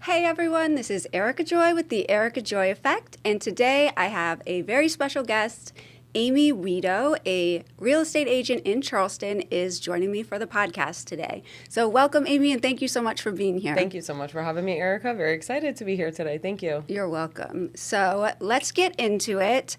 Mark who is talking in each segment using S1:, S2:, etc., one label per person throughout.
S1: Hey everyone, this is Erica Joy with the Erica Joy Effect, and today I have a very special guest. Amy Weedo, a real estate agent in Charleston, is joining me for the podcast today. So welcome, Amy, and thank you so much for being here.
S2: Thank you so much for having me, Erica. Very excited to be here today. Thank you.
S1: You're welcome. So let's get into it.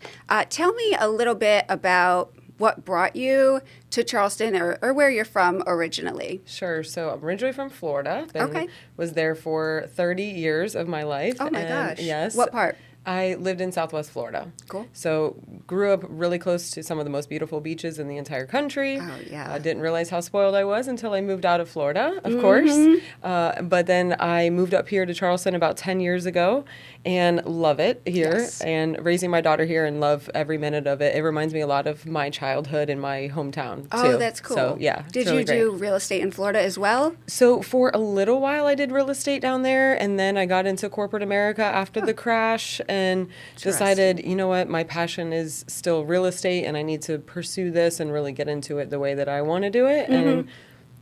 S1: Tell me a little bit about what brought you to Charleston or where you're from originally.
S2: Sure. So I'm originally from Florida.
S1: Okay.
S2: Was there for 30 years of my life.
S1: Oh my gosh.
S2: Yes.
S1: What part?
S2: I lived in Southwest Florida.
S1: Cool.
S2: So grew up really close to some of the most beautiful beaches in the entire country.
S1: Oh, yeah.
S2: I didn't realize how spoiled I was until I moved out of Florida, of course. But then I moved up here to Charleston about 10 years ago and love it here.
S1: Yes.
S2: And raising my daughter here and love every minute of it. It reminds me a lot of my childhood in my hometown, too.
S1: Oh, that's cool.
S2: So, yeah.
S1: Did you do real estate in Florida as well?
S2: So for a little while I did real estate down there, and then I got into corporate America after the crash and decided, you know what, my passion is still real estate and I need to pursue this and really get into it the way that I want to do it. And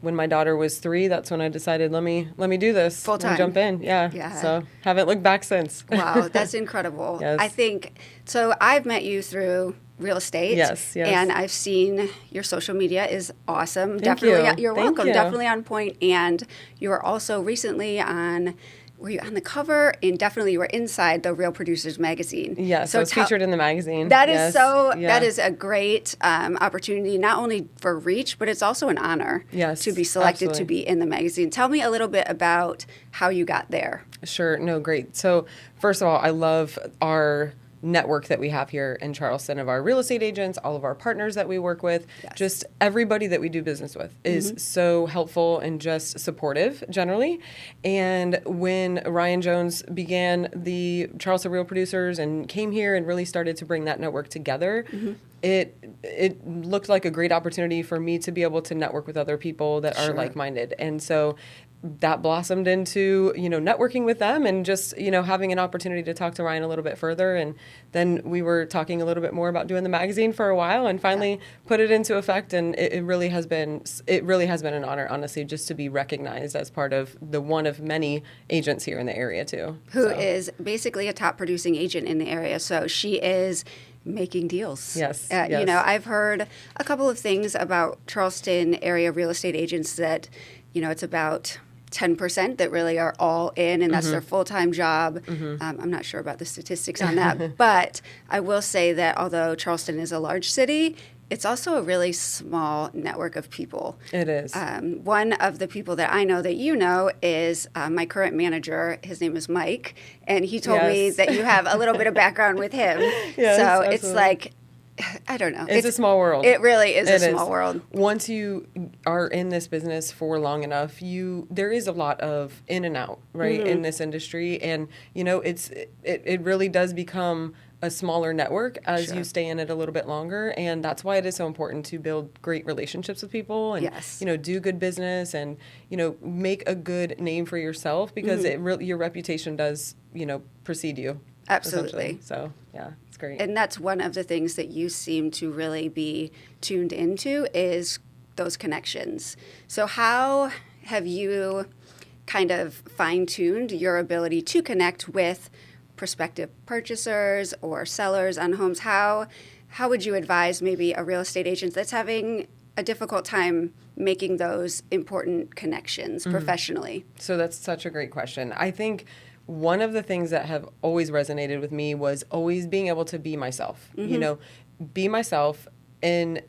S2: when my daughter was 3, that's when I decided, let me do this.
S1: Full time.
S2: Jump in. Yeah. So haven't looked back since.
S1: Wow, that's incredible.
S2: Yes.
S1: I think, so I've met you through real estate.
S2: Yes.
S1: And I've seen your social media is awesome.
S2: Thank
S1: Definitely,
S2: you.
S1: You're
S2: Thank
S1: welcome.
S2: you.
S1: Definitely on point. And you were also recently were you on the cover? And definitely you were inside the Real Producers magazine.
S2: Yes, so I was featured in the magazine.
S1: That is that is a great opportunity, not only for reach, but it's also an honor to be selected to be in the magazine. Tell me a little bit about how you got there.
S2: Sure. No, great. So first of all, I love our network that we have here in Charleston of our real estate agents, all of our partners that we work with, just everybody that we do business with is so helpful and just supportive generally. And when Ryan Jones began the Charleston Real Producers and came here and really started to bring that network together, it looked like a great opportunity for me to be able to network with other people that are like-minded. And so that blossomed into, networking with them and just, having an opportunity to talk to Ryan a little bit further. And then we were talking a little bit more about doing the magazine for a while and finally put it into effect. And it really has been an honor, honestly, just to be recognized as part of the one of many agents here in the area too.
S1: Who is basically a top producing agent in the area. So she is making deals.
S2: Yes.
S1: I've heard a couple of things about Charleston area real estate agents that, it's about 10% that really are all in, and that's their full-time job. I'm not sure about the statistics on that, but I will say that although Charleston is a large city, it's also a really small network of people.
S2: It is.
S1: One of the people that I know that you know is my current manager. His name is Mike, and he told me that you have a little bit of background with him.
S2: Yes,
S1: so
S2: absolutely.
S1: It's like, I don't know.
S2: It's a small world.
S1: It really is a small world.
S2: Once you are in this business for long enough, there is a lot of in and out, right, in this industry. And, it really does become a smaller network as you stay in it a little bit longer. And that's why it is so important to build great relationships with people and, do good business and, make a good name for yourself because your reputation does, precede you.
S1: Absolutely.
S2: So, yeah. It's great.
S1: And that's one of the things that you seem to really be tuned into is those connections. So how have you kind of fine-tuned your ability to connect with prospective purchasers or sellers on homes? How would you advise maybe a real estate agent that's having a difficult time making those important connections professionally?
S2: So that's such a great question. I think one of the things that have always resonated with me was always being able to be myself, be myself, and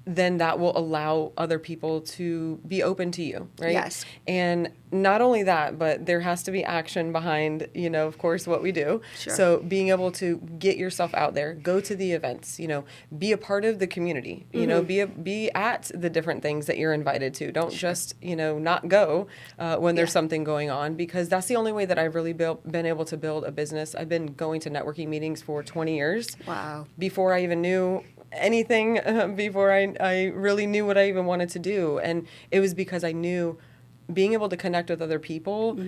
S2: then that will allow other people to be open to you, right?
S1: Yes.
S2: And not only that, but there has to be action behind, of course, what we do.
S1: Sure.
S2: So being able to get yourself out there, go to the events, be a part of the community, be at the different things that you're invited to. Don't just, not go when there's something going on, because that's the only way that I've really been able to build a business. I've been going to networking meetings for 20 years.
S1: Wow.
S2: Before I even knew anything, before I really knew what I even wanted to do. And it was because I knew being able to connect with other people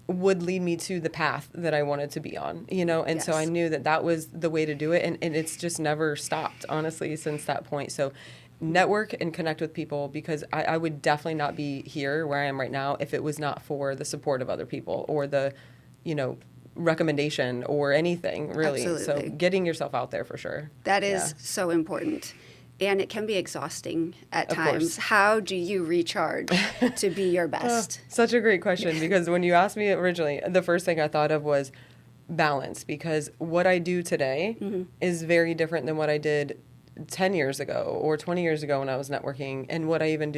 S2: would lead me to the path that I wanted to be on, and so I knew that was the way to do it. And it's just never stopped, honestly, since that point. So network and connect with people, because I would definitely not be here where I am right now if it was not for the support of other people or the recommendation or anything really.
S1: Absolutely.
S2: So getting yourself out there for sure.
S1: That is so important. And it can be exhausting at
S2: Of
S1: times.
S2: course.
S1: How do you recharge to be your best?
S2: Such a great question, because when you asked me originally, the first thing I thought of was balance, because what I do today is very different than what I did 10 years ago or 20 years ago when I was networking, and what I even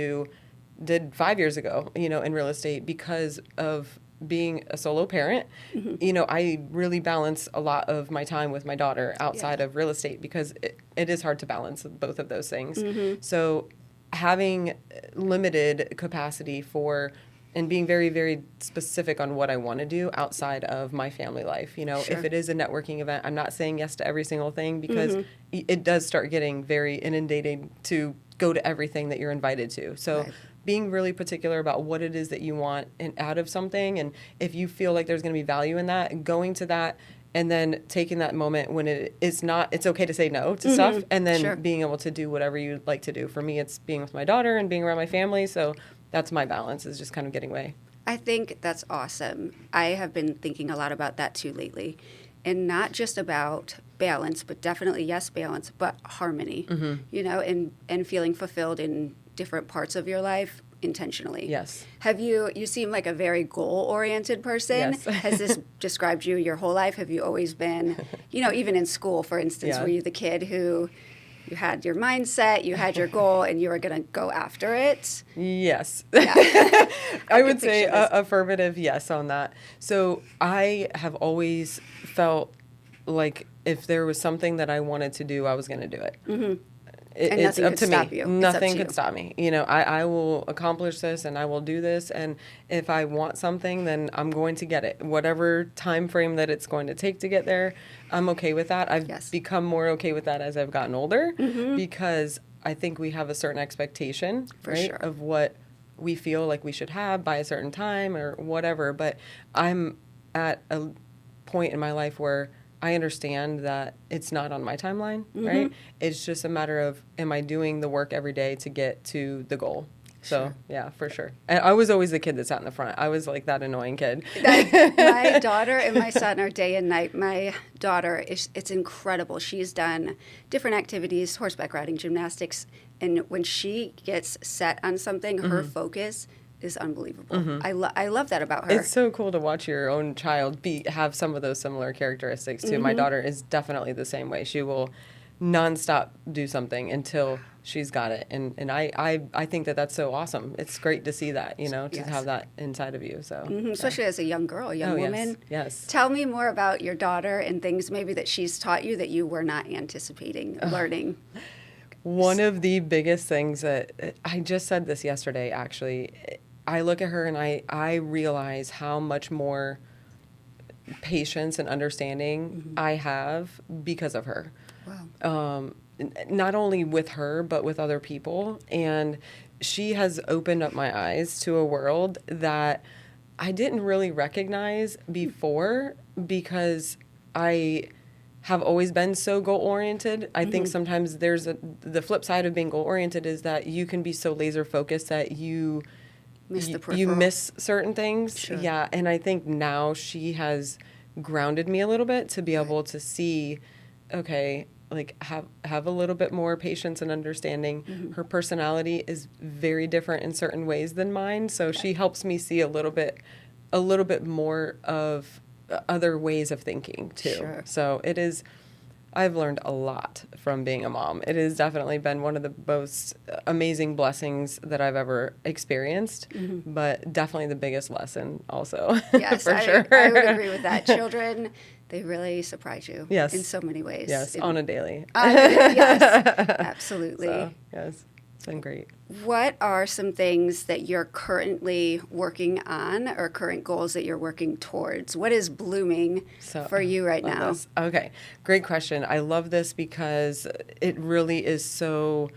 S2: did 5 years ago, in real estate, because of being a solo parent. I really balance a lot of my time with my daughter outside of real estate, because it is hard to balance both of those things. So having limited capacity for and being very, very specific on what I want to do outside of my family life. If it is a networking event, I'm not saying yes to every single thing, because it does start getting very inundating to go to everything that you're invited to. So being really particular about what it is that you want out of something, and if you feel like there's going to be value in that, going to that, and then taking that moment when it's okay to say no to stuff, and then being able to do whatever you like to do. For me, it's being with my daughter and being around my family, so that's my balance, is just kind of getting away.
S1: I think that's awesome. I have been thinking a lot about that too lately. And not just about balance, but definitely, yes, balance, but harmony, and feeling fulfilled in different parts of your life intentionally.
S2: Yes.
S1: You seem like a very goal-oriented person.
S2: Yes.
S1: Has this described you your whole life? Have you always been, even in school, for instance, were you the kid who you had your mindset, you had your goal, and you were going to go after it?
S2: Yes.
S1: Yeah.
S2: I would say affirmative yes on that. So I have always felt like if there was something that I wanted to do, I was going to do it.
S1: And
S2: it's
S1: nothing
S2: up
S1: could
S2: to
S1: stop
S2: me.
S1: you.
S2: Nothing could stop me. I will accomplish this, and I will do this. And if I want something, then I'm going to get it. Whatever time frame that it's going to take to get there, I'm okay with that. I've become more okay with that as I've gotten older, because I think we have a certain expectation, of what we feel like we should have by a certain time or whatever. But I'm at a point in my life where I understand that it's not on my timeline, right? It's just a matter of, am I doing the work every day to get to the goal? So, yeah, for sure. And I was always the kid that sat in the front. I was like that annoying kid.
S1: My daughter and my son are day and night. My daughter, it's incredible. She's done different activities, horseback riding, gymnastics, and when she gets set on something, her focus is unbelievable. I love that about her.
S2: It's so cool to watch your own child have some of those similar characteristics too. My daughter is definitely the same way. She will nonstop do something until she's got it, and I think that that's so awesome. It's great to see that, to have that inside of you. So
S1: especially as a young girl, a young woman.
S2: Yes.
S1: Tell me more about your daughter and things maybe that she's taught you that you were not anticipating learning.
S2: One of the biggest things that I just said this yesterday, actually. I look at her and I realize how much more patience and understanding I have because of her. Wow. Not only with her, but with other people. And she has opened up my eyes to a world that I didn't really recognize before, because I have always been so goal-oriented. I think sometimes the flip side of being goal-oriented is that you can be so laser-focused that you miss certain things.
S1: Sure.
S2: Yeah, and I think now she has grounded me a little bit to be able to see, okay, like have a little bit more patience and understanding. Her personality is very different in certain ways than mine, so she helps me see a little bit more of other ways of thinking too.
S1: Sure.
S2: So I've learned a lot from being a mom. It has definitely been one of the most amazing blessings that I've ever experienced, but definitely the biggest lesson also.
S1: Yes,
S2: for sure.
S1: I would agree with that. Children, they really surprise you in so many ways.
S2: Yes, on a daily.
S1: Yes, absolutely.
S2: So, yes, it's been great.
S1: What are some things that you're currently working on or current goals that you're working towards? What is blooming for you right now?
S2: Okay, great question. I love this because it really is so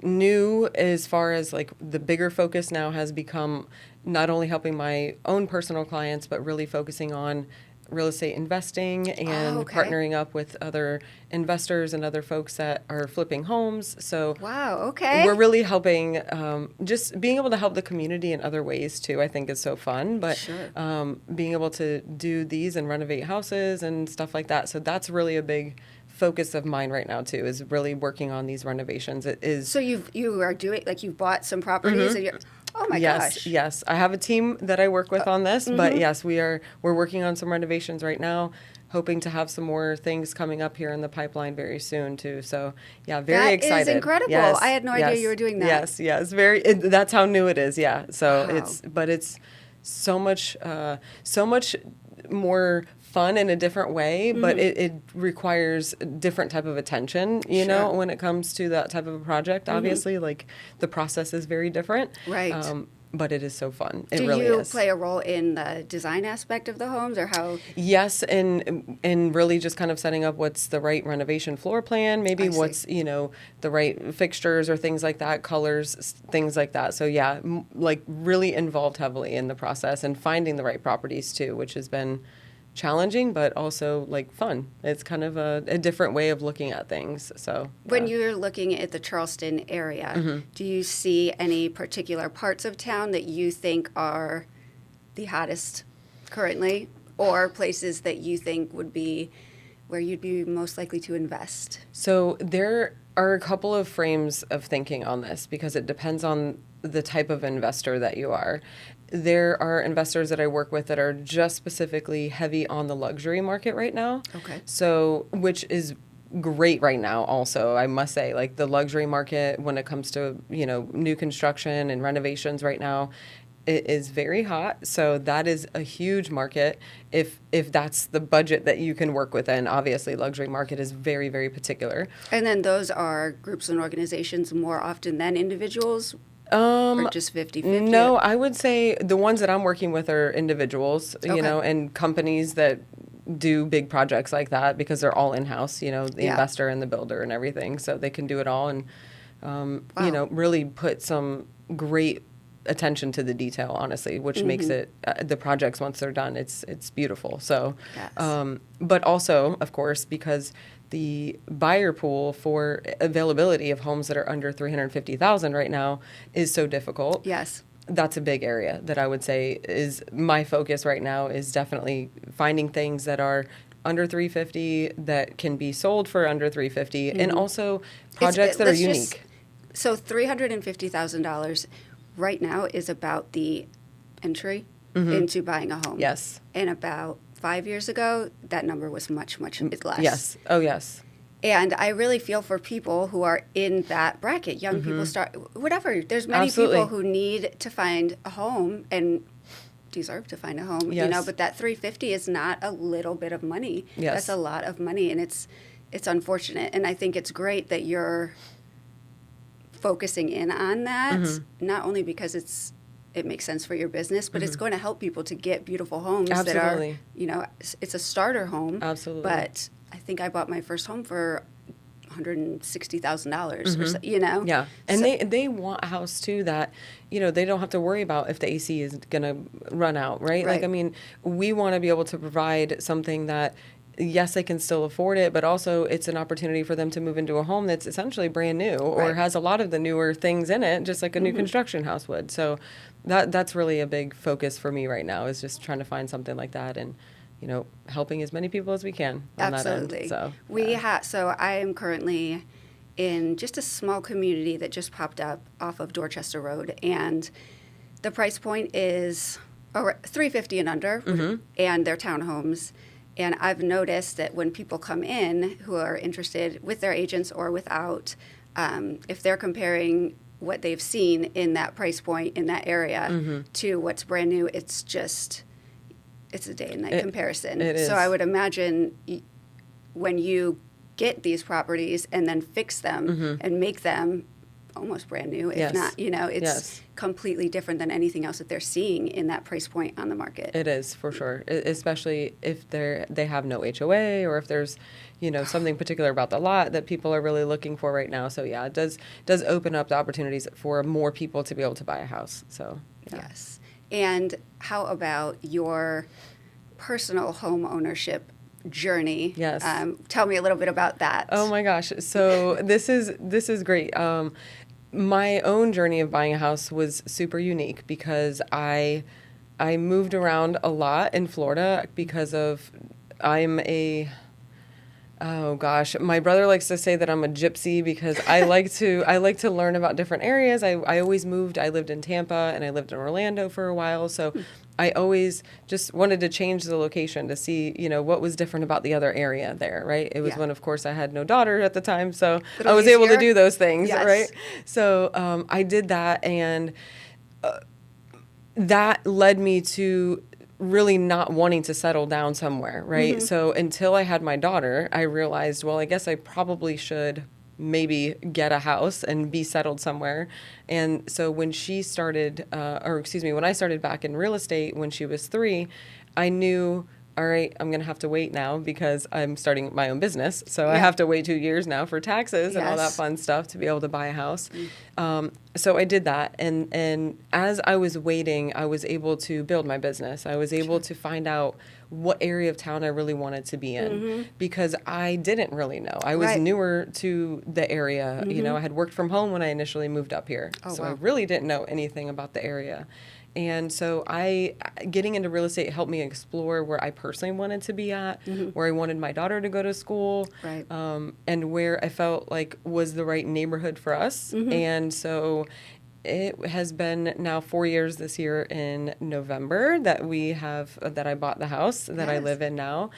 S2: new as far as like the bigger focus now has become not only helping my own personal clients, but really focusing on real estate investing and
S1: okay.
S2: partnering up with other investors and other folks that are flipping homes. So
S1: Wow, okay.
S2: we're really helping, just being able to help the community in other ways too, I think is so fun. But
S1: Sure.
S2: being able to do these and renovate houses and stuff like that. So that's really a big focus of mine right now too, is really working on these renovations. It is.
S1: So you are doing, like, you've bought some properties and you're, oh my
S2: Yes,
S1: gosh.
S2: yes. I have a team that I work with on this, but yes, we're working on some renovations right now, hoping to have some more things coming up here in the pipeline very soon too. So yeah, very
S1: That
S2: excited.
S1: is incredible.
S2: Yes,
S1: I had no idea you were doing that.
S2: Yes, yes. That's how new it is. Yeah. So
S1: Wow.
S2: it's so much, so much more fun in a different way, but it requires a different type of attention, you know,
S1: Sure.
S2: when it comes to that type of a project. Obviously, like the process is very different.
S1: Right.
S2: But it is so fun. It
S1: Do
S2: really
S1: you
S2: is.
S1: play a role in the design aspect of the homes, or how?
S2: Yes, and really just kind of setting up what's the right renovation floor plan, maybe
S1: I see.
S2: what's, you know, the right fixtures or things like that, colors, things like that. So yeah, like really involved heavily in the process and finding the right properties too, which has been challenging, but also like fun. It's kind of a different way of looking at things. So
S1: When
S2: yeah.
S1: you're looking at the Charleston area, do you see any particular parts of town that you think are the hottest currently, or places that you think would be where you'd be most likely to invest?
S2: So there are a couple of frames of thinking on this because it depends on the type of investor that you are. There are investors that I work with that are just specifically heavy on the luxury market right now.
S1: Okay.
S2: So, which is great right now also, I must say. Like the luxury market when it comes to, you know, new construction and renovations right now, it is very hot. So that is a huge market if that's the budget that you can work within. Obviously, luxury market is very, very particular.
S1: And then those are groups and organizations more often than individuals, or just 50-50?
S2: No, I would say the ones that I'm working with are individuals, you
S1: Okay.
S2: know, and companies that do big projects like that because they're all in-house, you know, the
S1: Yeah.
S2: investor and the builder and everything. So they can do it all and,
S1: Wow.
S2: you know, really put some great attention to the detail, honestly, which makes it, the projects, once they're done, it's beautiful. So,
S1: Yes.
S2: but also, of course, because the buyer pool for availability of homes that are under 350,000 right now is so difficult.
S1: Yes.
S2: That's a big area that I would say is my focus right now, is definitely finding things that are under 350 that can be sold for under 350 and also projects that are
S1: Let's just-
S2: unique.
S1: So $350,000 right now is about the entry into buying a home.
S2: Yes.
S1: And about 5 years ago, that number was much, much less.
S2: Yes. Oh, yes.
S1: And I really feel for people who are in that bracket. Young people start, whatever. There's many
S2: Absolutely.
S1: people who need to find a home and deserve to find a home, you know,
S2: Yes.
S1: but that 350 is not a little bit of money.
S2: Yes.
S1: That's a lot of money, and it's unfortunate. And I think it's great that you're focusing in on that, not only because it makes sense for your business, but it's going to help people to get beautiful homes that are,
S2: Absolutely.
S1: you know, it's a starter home.
S2: Absolutely.
S1: But I think I bought my first home for $160,000 or so, you know?
S2: Yeah, and
S1: So-
S2: they want a house too that, you know, they don't have to worry about if the AC is gonna run out, right? Like,
S1: Right.
S2: I mean, we want to be able to provide something that, yes, they can still afford it, but also it's an opportunity for them to move into a home that's essentially brand new or
S1: Right.
S2: has a lot of the newer things in it, just like a new construction house would. So that's really a big focus for me right now, is just trying to find something like that and, you know, helping as many people as we can on
S1: Absolutely.
S2: that end. So
S1: We have. So I am currently in just a small community that just popped up off of Dorchester Road, and the price point is $350 and under, and they're townhomes. And I've noticed that when people come in who are interested with their agents or without, if they're comparing what they've seen in that price point in that area to what's brand new, it's a day and night comparison.
S2: it
S1: So
S2: is.
S1: I would imagine when you get these properties and then fix them and make them almost brand new, if
S2: Yes.
S1: not, you know, it's
S2: Yes.
S1: completely different than anything else that they're seeing in that price point on the market.
S2: It is, for sure, especially if they have no HOA or if there's, you know, something particular about the lot that people are really looking for right now. So yeah, it does open up the opportunities for more people to be able to buy a house. So yeah.
S1: Yes. And how about your personal home ownership journey.
S2: Yes.
S1: Tell me a little bit about that.
S2: Oh my gosh. So this is great. My own journey of buying a house was super unique because I moved around a lot in Florida because of oh gosh, my brother likes to say that I'm a gypsy because I like to learn about different areas. I always moved. I lived in Tampa and I lived in Orlando for a while, so I always just wanted to change the location to see, what was different about the other area there, right? It was when, of course, I had no daughter at the time, so I was able to do those things, right? So I did that, and that led me to really not wanting to settle down somewhere, right? Mm-hmm. So until I had my daughter, I realized, well, I guess I probably should maybe get a house and be settled somewhere. And so when she started, when I started back in real estate when she was 3, I knew, all right, I'm going to have to wait now because I'm starting my own business. So I have to wait 2 years now for taxes and all that fun stuff to be able to buy a house. So I did that. And as I was waiting, I was able to build my business. I was able to find out what area of town I really wanted to be in because I didn't really know. I was newer to the area. I had worked from home when I initially moved up here. So I really didn't know anything about the area. And so getting into real estate helped me explore where I personally wanted to be at, where I wanted my daughter to go to school, and where I felt like was the right neighborhood for us. And so it has been now 4 years this year in November that I bought the house that I live in now,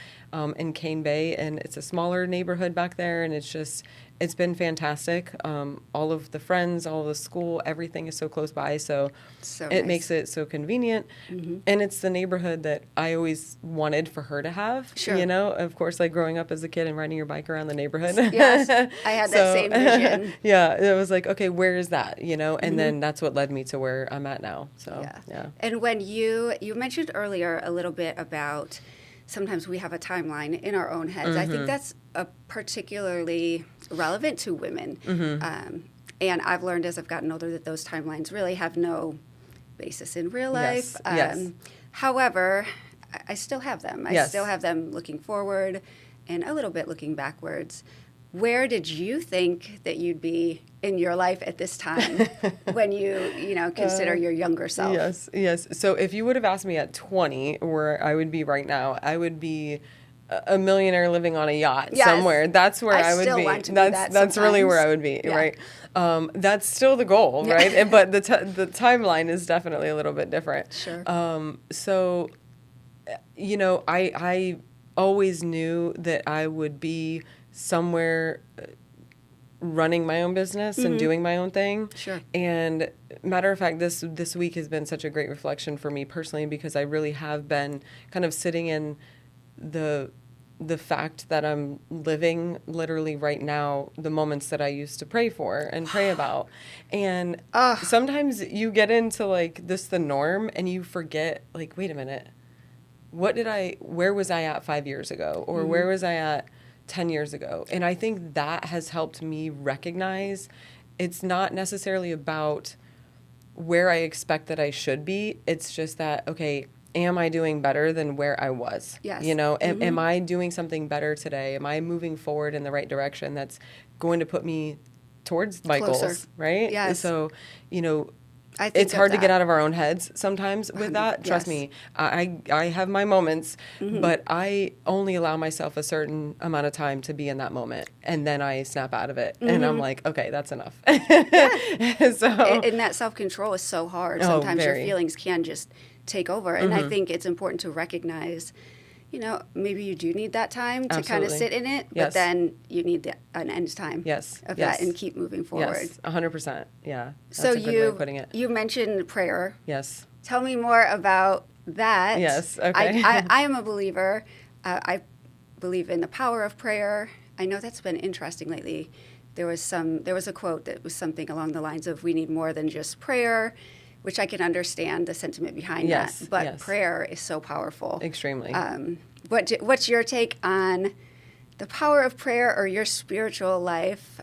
S2: in Cane Bay, and it's a smaller neighborhood back there, and it's been fantastic. All of the friends, all of the school, everything is so close by, so it makes it so convenient. And it's the neighborhood that I always wanted for her to have. Sure. Of course, like growing up as a kid and riding your bike around the neighborhood.
S1: Yes, I had that same vision.
S2: Yeah, it was like, okay, where is that? And then that's what led me to where I'm at now. So yeah.
S1: And when you mentioned earlier a little bit about sometimes we have a timeline in our own heads. I think that's particularly relevant to women. And I've learned as I've gotten older that those timelines really have no basis in real life. However, I still have them. I still have them looking forward and a little bit looking backwards. Where did you think that you'd be in your life at this time when you consider your younger self?
S2: Yes. So if you would have asked me at 20 where I would be right now, I would be a millionaire living on a yacht somewhere. That's where I would be.
S1: Want to
S2: that's really where I would be, right? That's still the goal, right? But the timeline is definitely a little bit different.
S1: Sure.
S2: So, I always knew that I would be somewhere running my own business and doing my own thing.
S1: Sure.
S2: And matter of fact, this week has been such a great reflection for me personally because I really have been kind of sitting in the fact that I'm living literally right now the moments that I used to pray for and pray about. And sometimes you get into like the norm and you forget, like, wait a minute, where was I at 5 years ago? Or where was I at 10 years ago? And I think that has helped me recognize it's not necessarily about where I expect that I should be. It's just that, okay, am I doing better than where I was?
S1: Yes.
S2: Am I doing something better today? Am I moving forward in the right direction that's going to put me towards my goals, right?
S1: Yes.
S2: So,
S1: I think
S2: it's hard to get out of our own heads sometimes with that. Trust me, I have my moments, but I only allow myself a certain amount of time to be in that moment, and then I snap out of it, and I'm like, okay, that's enough.
S1: So, and that self-control is so hard. Sometimes your feelings can just take over, and I think it's important to recognize, maybe you do need that time to kind of sit in it, but then you need an end time of that and keep moving forward.
S2: Yes, 100%. Yeah.
S1: So
S2: that's a good way of putting it.
S1: You mentioned prayer.
S2: Yes.
S1: Tell me more about that.
S2: Yes, okay.
S1: I am a believer. I believe in the power of prayer. I know that's been interesting lately. There was a quote that was something along the lines of, we need more than just prayer, which I can understand the sentiment behind that. But prayer is so powerful.
S2: Extremely.
S1: What's your take on the power of prayer or your spiritual life.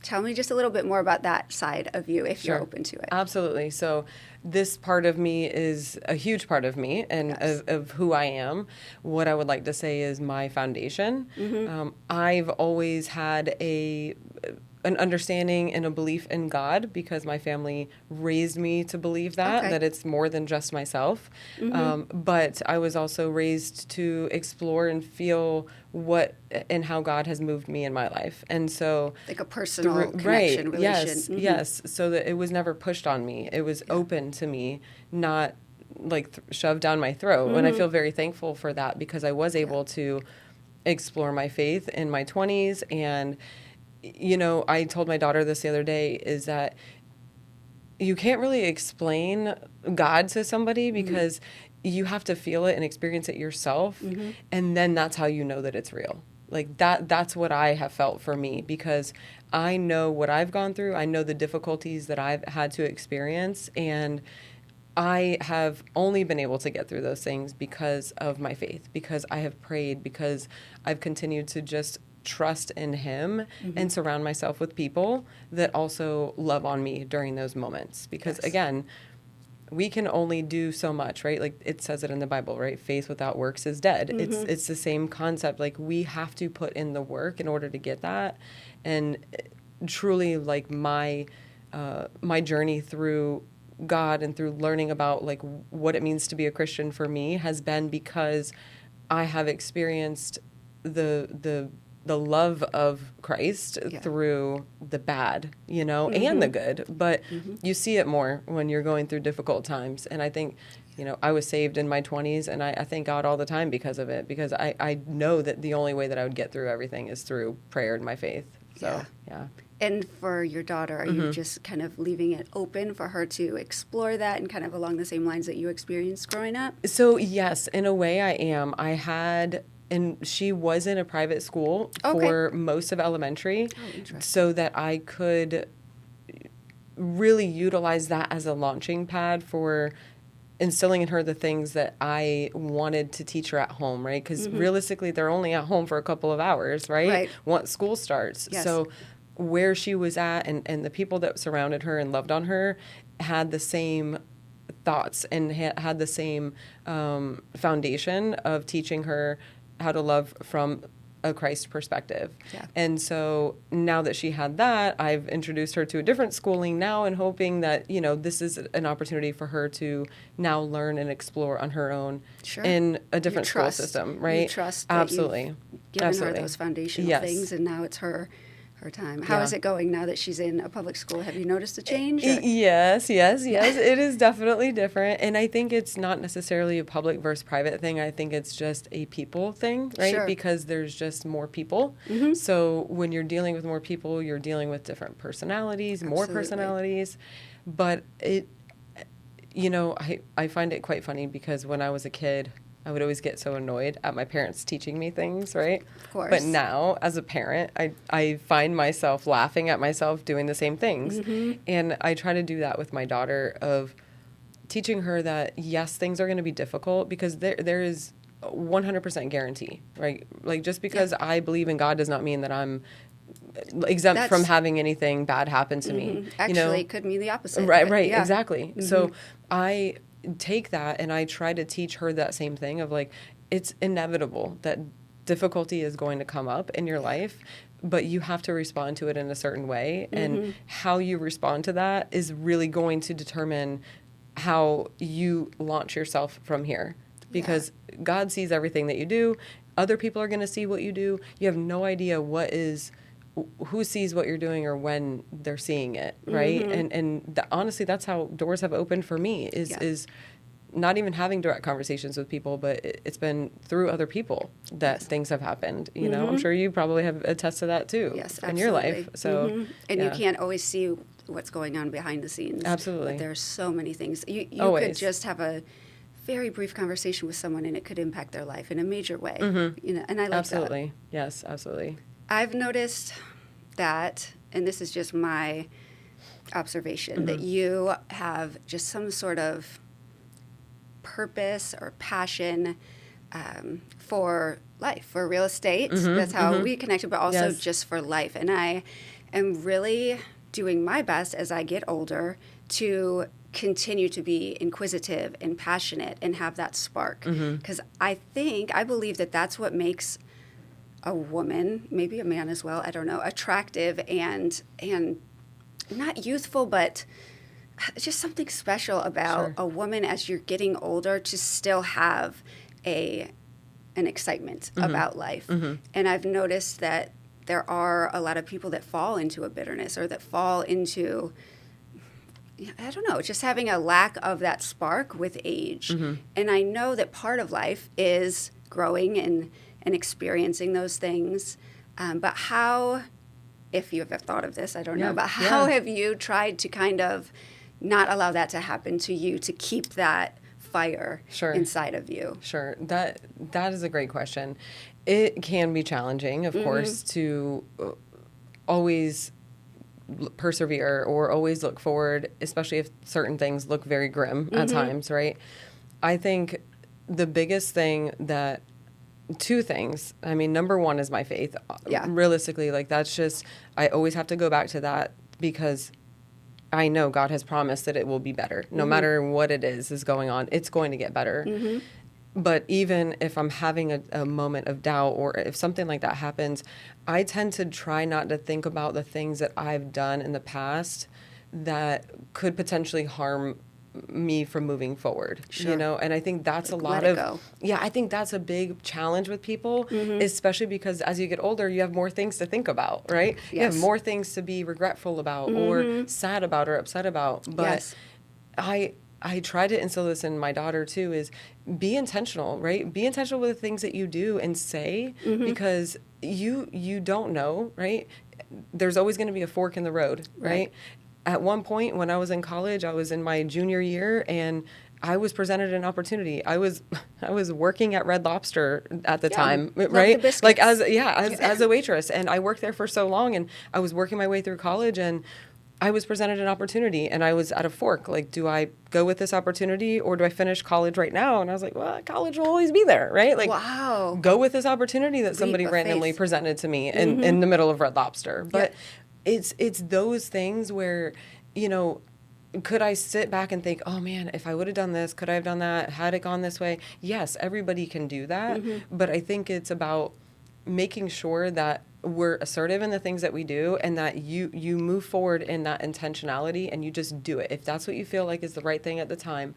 S1: Tell me just a little bit more about that side of you if you're open to it.
S2: Absolutely. So this part of me is a huge part of me and of who I am. What I would like to say is my foundation. I've always had an understanding and a belief in God because my family raised me to believe that it's more than just myself. But I was also raised to explore and feel what and how God has moved me in my life. And so
S1: like a personal connection, relation.
S2: Yes. So that it was never pushed on me. It was open to me, not like shoved down my throat. And I feel very thankful for that because I was able to explore my faith in my 20s. And you know, I told my daughter this the other day is that you can't really explain God to somebody because you have to feel it and experience it yourself. And then that's how you know that it's real. Like that's what I have felt for me because I know what I've gone through. I know the difficulties that I've had to experience. And I have only been able to get through those things because of my faith, because I have prayed, because I've continued to just trust in him and surround myself with people that also love on me during those moments. Because again, we can only do so much, right? Like it says it in the Bible, right? Faith without works is dead. It's the same concept. Like we have to put in the work in order to get that. And truly like my journey through God and through learning about like what it means to be a Christian for me has been because I have experienced the love of Christ through the bad, you know, and the good. But you see it more when you're going through difficult times. And I think, you know, I was saved in my 20s, and I thank God all the time because of it, because I know that the only way that I would get through everything is through prayer and my faith. So, yeah.
S1: And for your daughter, are you just kind of leaving it open for her to explore that and kind of along the same lines that you experienced growing up?
S2: So, yes, in a way I am. And she was in a private school for most of elementary, so that I could really utilize that as a launching pad for instilling in her the things that I wanted to teach her at home, right? Because realistically, they're only at home for a couple of hours, right? Once school starts.
S1: Yes.
S2: So where she was at and the people that surrounded her and loved on her had the same thoughts and had the same foundation of teaching her how to love from a Christ perspective. Yeah. And so now that she had that, I've introduced her to a different schooling now and hoping that, you know, this is an opportunity for her to now learn and explore on her own in a different school system, right?
S1: You trust that you've given her those foundational things, and now it's her time. How is it going now that she's in a public school? Have you noticed a change?
S2: Yes. It is definitely different. And I think it's not necessarily a public versus private thing. I think it's just a people thing, right?
S1: Sure.
S2: Because there's just more people. So when you're dealing with more people, you're dealing with different personalities, more personalities. But it, you know, I find it quite funny because when I was a kid, I would always get so annoyed at my parents teaching me things, right?
S1: Of course.
S2: But now, as a parent, I find myself laughing at myself doing the same things. And I try to do that with my daughter of teaching her that, yes, things are going to be difficult because there is 100% guarantee, right? Like, just because I believe in God does not mean that I'm exempt from having anything bad happen to me.
S1: Actually,
S2: you know?
S1: it could mean the opposite.
S2: Right, exactly. So I take that and I try to teach her that same thing of like, it's inevitable that difficulty is going to come up in your life, but you have to respond to it in a certain way. And how you respond to that is really going to determine how you launch yourself from here. Because God sees everything that you do. Other people are going to see what you do. You have no idea who sees what you're doing or when they're seeing it, right? And honestly, that's how doors have opened for me is not even having direct conversations with people, but it's been through other people that things have happened. You know, I'm sure you probably have attested to that too in your life. So,
S1: and you can't always see what's going on behind the scenes.
S2: Absolutely.
S1: But there's so many things. You could just have a very brief conversation with someone and it could impact their life in a major way. You know, and I like that.
S2: Yes, absolutely.
S1: I've noticed that, and this is just my observation, that you have just some sort of purpose or passion for life, for real estate. That's how we connected, but also just for life. And I am really doing my best as I get older to continue to be inquisitive and passionate and have that spark. Because I believe that that's what makes a woman, maybe a man as well, I don't know, attractive and not youthful, but just something special about a woman as you're getting older to still have an excitement about life. And I've noticed that there are a lot of people that fall into a bitterness or that fall into, I don't know, just having a lack of that spark with age. And I know that part of life is growing and experiencing those things. But how, if you have thought of this, I don't know, but how have you tried to kind of not allow that to happen to you, to keep that fire inside of you?
S2: Sure. That is a great question. It can be challenging, of course, to always persevere or always look forward, especially if certain things look very grim at times, right? I think the biggest thing that, two things. I mean, number one is my faith. Realistically, like that's just, I always have to go back to that because I know God has promised that it will be better. No matter what it is going on, it's going to get better. But even if I'm having a moment of doubt or if something like that happens, I tend to try not to think about the things that I've done in the past that could potentially harm me from moving forward, you know? And I think that's a lot of, I think that's a big challenge with people, especially because as you get older, you have more things to think about, right? You have more things to be regretful about or sad about or upset about. But I try to instill this in my daughter too, is be intentional, right? Be intentional with the things that you do and say, because you don't know, right? There's always going to be a fork in the road, right? At one point when I was in college, I was in my junior year and I was presented an opportunity. I was working at Red Lobster at the time, right? Like as a waitress, and I worked there for so long, and I was working my way through college, and I was presented an opportunity, and I was at a fork. Like, do I go with this opportunity or do I finish college right now? And I was like, well, college will always be there, right? Like, go with this opportunity that somebody randomly presented to me in the middle of Red Lobster. But it's those things where, you know, could I sit back and think, oh man, if I would have done this, could I have done that? Had it gone this way? Yes, everybody can do that. But I think it's about making sure that we're assertive in the things that we do and that you move forward in that intentionality and you just do it. If that's what you feel like is the right thing at the time,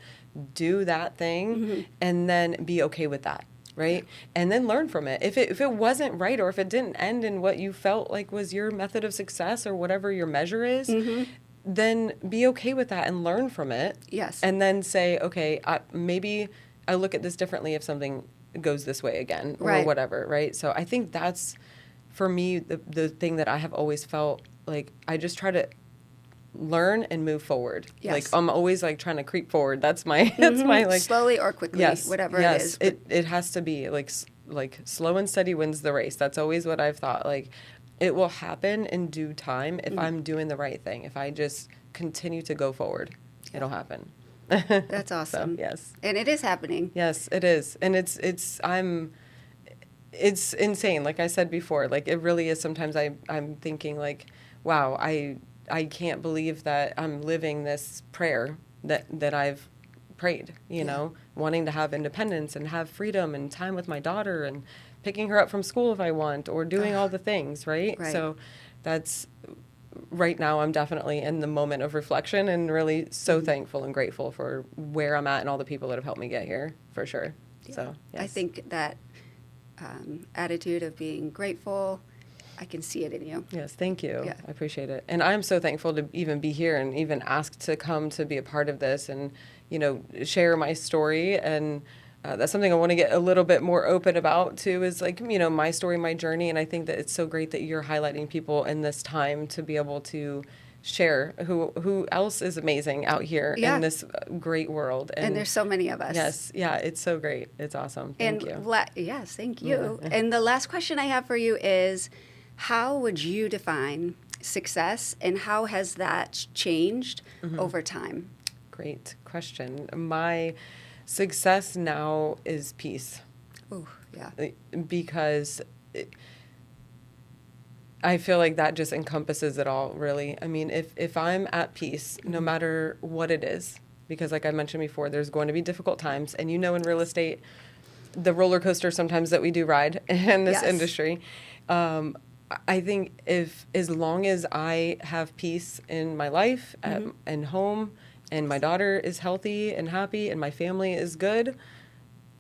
S2: do that thing and then be okay with that. Right? And then learn from it. If it wasn't right or if it didn't end in what you felt like was your method of success or whatever your measure is, then be okay with that and learn from it. Yes. And then say, okay, maybe I look at this differently if something goes this way again or whatever, right? So I think that's, for me, the thing that I have always felt like I just try to learn and move forward. Yes. Like I'm always like trying to creep forward. That's my like
S1: slowly or quickly, whatever it is.
S2: It has to be like slow and steady wins the race. That's always what I've thought. Like it will happen in due time if I'm doing the right thing. If I just continue to go forward, it'll happen.
S1: That's awesome.
S2: So, yes.
S1: And it is happening.
S2: Yes, it is. And it's insane. Like I said before, like it really is. Sometimes I'm thinking like, wow, I can't believe that I'm living this prayer that I've prayed, you know, wanting to have independence and have freedom and time with my daughter and picking her up from school if I want or doing all the things, right? So that's right now I'm definitely in the moment of reflection and really so thankful and grateful for where I'm at and all the people that have helped me get here, for sure. Yeah. So yes.
S1: I think that attitude of being grateful, I can see it in you.
S2: Yes, thank you. Yeah. I appreciate it. And I'm so thankful to even be here and even asked to come to be a part of this and, you know, share my story. And that's something I want to get a little bit more open about too, is like, you know, my story, my journey. And I think that it's so great that you're highlighting people in this time to be able to share who else is amazing out here in this great world.
S1: And there's so many of us.
S2: Yes. Yeah. It's so great. It's awesome. Thank you.
S1: Yes. Thank you. Yeah. And the last question I have for you is, how would you define success and how has that changed over time?
S2: Great question. My success now is peace.
S1: Ooh, yeah.
S2: Because I feel like that just encompasses it all, really. I mean, if I'm at peace, no matter what it is, because like I mentioned before, there's going to be difficult times. And you know, in real estate, the roller coaster sometimes that we do ride in this industry, I think as long as I have peace in my life and home, and my daughter is healthy and happy and my family is good,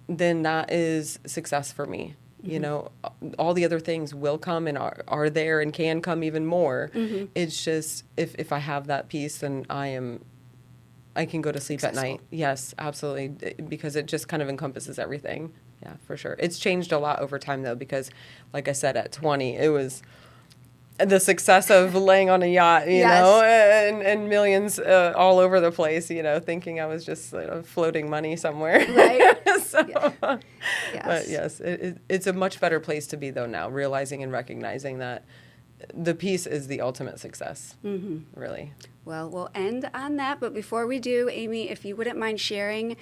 S2: then that is success for me. You know, all the other things will come and are there and can come even more. It's just if I have that peace, then I can go to sleep at night. Yes, absolutely, because it just kind of encompasses everything. Yeah, for sure. It's changed a lot over time, though, because, like I said, at 20, it was the success of laying on a yacht, you know, and millions all over the place, you know, thinking I was just floating money somewhere.
S1: Right.
S2: But yes, it's a much better place to be, though, now, realizing and recognizing that the peace is the ultimate success, really.
S1: Well, we'll end on that. But before we do, Amy, if you wouldn't mind sharing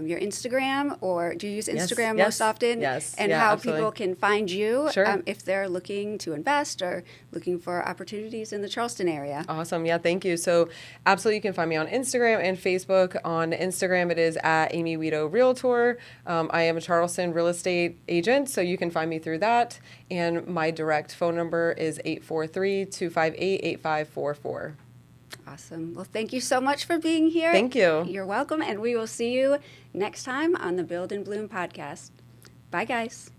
S1: your Instagram, or do you use Instagram most often?
S2: Yes.
S1: And how people can find you if they're looking to invest or looking for opportunities in the Charleston area.
S2: Awesome. Yeah, thank you. So absolutely, you can find me on Instagram and Facebook. On Instagram, it is at Amy Weedo Realtor. I am a Charleston real estate agent, so you can find me through that. And my direct phone number is 843-258-8544.
S1: Awesome. Well, thank you so much for being here.
S2: Thank you.
S1: You're welcome. And we will see you next time on the Build and Bloom podcast. Bye, guys.